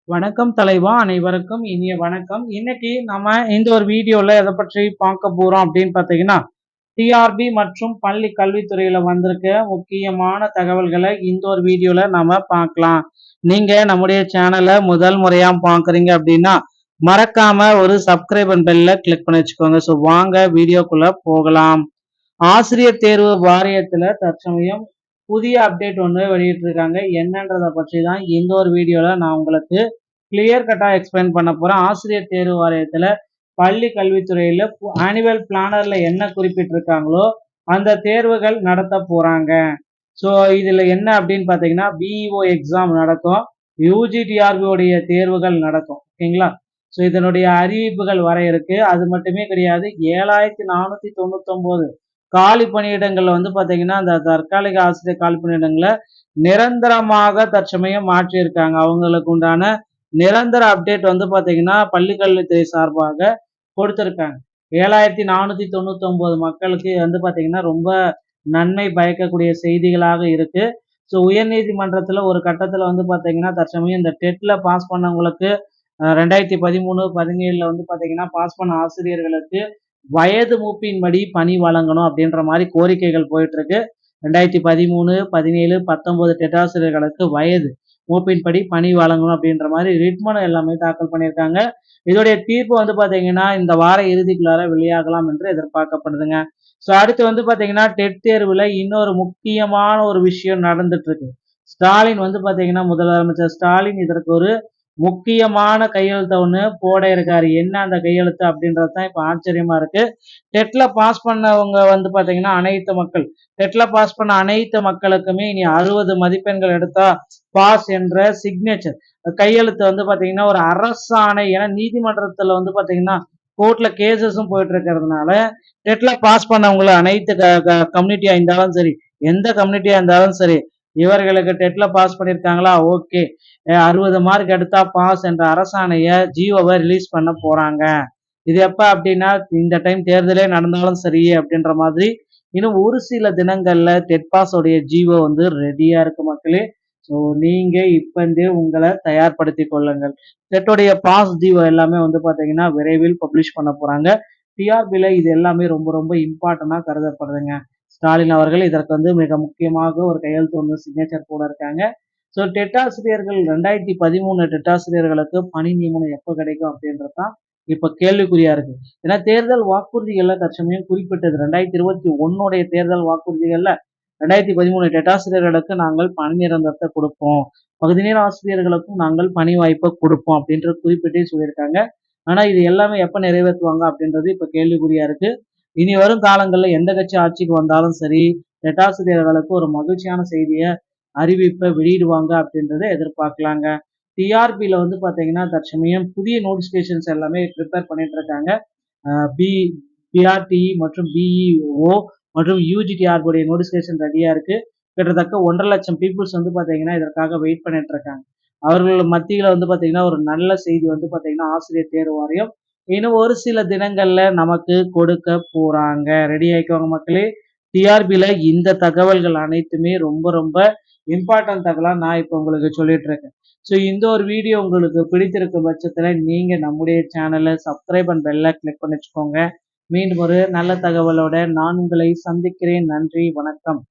வணக்கம் தலைவா, அனைவருக்கும் இனிய வணக்கம். இன்னைக்கு நம்ம இந்த ஒரு வீடியோல எதை பற்றி பார்க்க போறோம் அப்படின்னு பார்த்தீங்கன்னா, டிஆர்பி மற்றும் பள்ளி கல்வித்துறையில வந்திருக்க முக்கியமான தகவல்களை இந்த ஒரு வீடியோல நாம பார்க்கலாம். நீங்க நம்முடைய சேனலை முதல் முறையா பார்க்குறீங்க அப்படின்னா மறக்காம ஒரு சப்ஸ்கிரைப் அண்ட் பெல்ல கிளிக் பண்ணி வச்சுக்கோங்க. ஸோ வாங்க வீடியோக்குள்ள போகலாம். ஆசிரியர் தேர்வு வாரியத்துல தற்சமயம் புதிய அப்டேட் ஒன்று வெளியிட்டிருக்காங்க. என்னன்றதை பற்றி தான் இந்த ஒரு வீடியோல நான் உங்களுக்கு கிளியர் கட்டா எக்ஸ்பிளைன் பண்ண போறேன். ஆசிரியர் தேர்வு வாரியத்துல பள்ளி கல்வித்துறையில ஆனுவல் பிளானர்ல என்ன குறிப்பிட்டிருக்காங்களோ அந்த தேர்வுகள் நடத்த போறாங்க. ஸோ இதுல என்ன அப்படின்னு பார்த்தீங்கன்னா, பிஇஓ எக்ஸாம் நடக்கும், யூஜிடிஆர்பி உடைய தேர்வுகள் நடக்கும். ஓகேங்களா? ஸோ இதனுடைய அறிவிப்புகள் வர இருக்கு. அது மட்டுமே கிடையாது, 7499 காலி பணியிடங்கள்ல வந்து பார்த்தீங்கன்னா அந்த தற்காலிக ஆசிரியர் காலி பணியிடங்களை நிரந்தரமாக தற்சமயம் மாற்றியிருக்காங்க. அவங்களுக்கு உண்டான நிரந்தர அப்டேட் வந்து பார்த்தீங்கன்னா பள்ளிக்கல்வித்துறை சார்பாக கொடுத்துருக்காங்க. 7499 மக்களுக்கு வந்து பார்த்தீங்கன்னா ரொம்ப நன்மை பயக்கக்கூடிய செய்திகளாக இருக்கு. ஸோ உயர்நீதிமன்றத்தில் ஒரு கட்டத்தில் வந்து பார்த்தீங்கன்னா தற்சமயம் இந்த டெட்டில் பாஸ் பண்ணவங்களுக்கு 2013, 17 வந்து பார்த்தீங்கன்னா பாஸ் பண்ண ஆசிரியர்களுக்கு வயது மூப்பின்படி பணி வழங்கணும் அப்படின்ற மாதிரி கோரிக்கைகள் போயிட்டு இருக்கு. 2013, 17, 19 டெட்டாசிரியர்களுக்கு வயது மூப்பின்படி பணி வழங்கணும் அப்படின்ற மாதிரி ரிட்மனு எல்லாமே தாக்கல் பண்ணியிருக்காங்க. இதோடைய தீர்ப்பு வந்து பார்த்தீங்கன்னா இந்த வார இறுதிக்குள்ளார வெளியாகலாம் என்று எதிர்பார்க்கப்படுதுங்க. ஸோ அடுத்து வந்து பார்த்தீங்கன்னா டெட் தேர்வில் இன்னொரு முக்கியமான ஒரு விஷயம் நடந்துட்டு இருக்கு. ஸ்டாலின் வந்து பார்த்தீங்கன்னா முதலமைச்சர் ஸ்டாலின் இதற்கு ஒரு முக்கியமான கையெழுத்தை ஒன்று போட இருக்காரு. என்ன அந்த கையெழுத்து அப்படின்றது தான் இப்போ ஆச்சரியமா இருக்கு. டெட்ல பாஸ் பண்ணவங்க வந்து பார்த்தீங்கன்னா டெட்ல பாஸ் பண்ண அனைத்து மக்களுக்குமே இனி 60 மதிப்பெண்கள் எடுத்தா பாஸ் என்ற சிக்னேச்சர் கையெழுத்து வந்து பார்த்தீங்கன்னா ஒரு அரசாணை. ஏன்னா நீதிமன்றத்தில் வந்து பார்த்தீங்கன்னா கோர்ட்ல கேசஸும் போயிட்டு இருக்கிறதுனால டெட்ல பாஸ் பண்ணவங்கள அனைத்து கம்யூனிட்டியா இருந்தாலும் சரி, எந்த கம்யூனிட்டியா இருந்தாலும் சரி, இவர்களுக்கு டெட்ல பாஸ் பண்ணியிருக்காங்களா, ஓகே, 60 மார்க் எடுத்தா பாஸ் என்ற அரசாணையை ஜியோவை ரிலீஸ் பண்ண போறாங்க. இது எப்ப அப்படின்னா இந்த டைம் தேர்தலே நடந்தாலும் சரி அப்படின்ற மாதிரி இன்னும் ஒரு சில தினங்கள்ல டெட் பாஸ் உடைய ஜியோ வந்து ரெடியா இருக்கு மக்களே. ஸோ நீங்க இப்பந்தே உங்களை தயார்படுத்தி கொள்ளுங்கள். டெட்டோடைய பாஸ் ஜியோ எல்லாமே வந்து பாத்தீங்கன்னா விரைவில் பப்ளிஷ் பண்ண போறாங்க. டிஆர்பியில் இது எல்லாமே ரொம்ப ரொம்ப இம்பார்ட்டண்டா கருதப்படுதுங்க. ஸ்டாலின் அவர்கள் இதற்கு வந்து மிக முக்கியமாக ஒரு கையெழுத்து வந்து சிக்னேச்சர் போட இருக்காங்க. ஸோ டெட்டாசிரியர்கள் 2013 டெட்டாசிரியர்களுக்கு பணி நியமனம் எப்போ கிடைக்கும் அப்படின்றது தான் இப்ப கேள்விக்குறியா இருக்கு. ஏன்னா தேர்தல் வாக்குறுதிகள்ல தற்சமயம் குறிப்பிட்டது 2021 தேர்தல் வாக்குறுதிகள்ல 2013 டெட்டாசிரியர்களுக்கு நாங்கள் பணி நிரந்தரத்தை கொடுப்போம், பகுதி நேர ஆசிரியர்களுக்கும் நாங்கள் பணி வாய்ப்பை கொடுப்போம் அப்படின்ற குறிப்பிட்டே சொல்லியிருக்காங்க. ஆனா இது எல்லாமே எப்ப நிறைவேற்றுவாங்க அப்படின்றது இப்ப கேள்விக்குறியா இருக்கு. இனி வரும் காலங்களில் எந்த கட்சி ஆட்சிக்கு வந்தாலும் சரி, டெட்டாசிரியர்களுக்கு ஒரு மகிழ்ச்சியான செய்தியை அறிவிப்பை வெளியிடுவாங்க அப்படின்றத எதிர்பார்க்கலாங்க. டிஆர்பியில் வந்து பார்த்தீங்கன்னா தற்சமயம் புதிய நோட்டிஃபிகேஷன்ஸ் எல்லாமே ப்ரிப்பேர் பண்ணிட்டு இருக்காங்க. பிஆர்டி மற்றும் பிஇஓ மற்றும் யூஜிடிஆர்புடைய நோட்டிஃபிகேஷன் ரெடியாக இருக்கு. கிட்டத்தட்ட 1.5 லட்சம் பீப்புள்ஸ் வந்து பார்த்தீங்கன்னா இதற்காக வெயிட் பண்ணிட்டு இருக்காங்க. அவர்கள் மத்தியில் வந்து பார்த்தீங்கன்னா ஒரு நல்ல செய்தி வந்து பார்த்தீங்கன்னா ஆசிரியர் தேர்வு வாரியம் இன்னும் ஒரு சில தினங்கள்ல நமக்கு கொடுக்க போறாங்க. ரெடி ஆயிக்கோங்க மக்களே. டிஆர்பியில் இந்த தகவல்கள் அனைத்துமே ரொம்ப ரொம்ப இம்பார்ட்டன்ட் தகவலாக நான் இப்போ உங்களுக்கு சொல்லிட்டு இருக்கேன். ஸோ இந்த ஒரு வீடியோ உங்களுக்கு பிடித்திருக்கும் பட்சத்தில் நீங்கள் நம்முடைய சேனலை சப்ஸ்கிரைப் அண்ட் பெல்லை கிளிக் பண்ணி வச்சுக்கோங்க. மீண்டும் ஒரு நல்ல தகவலோட நான் உங்களை சந்திக்கிறேன். நன்றி, வணக்கம்.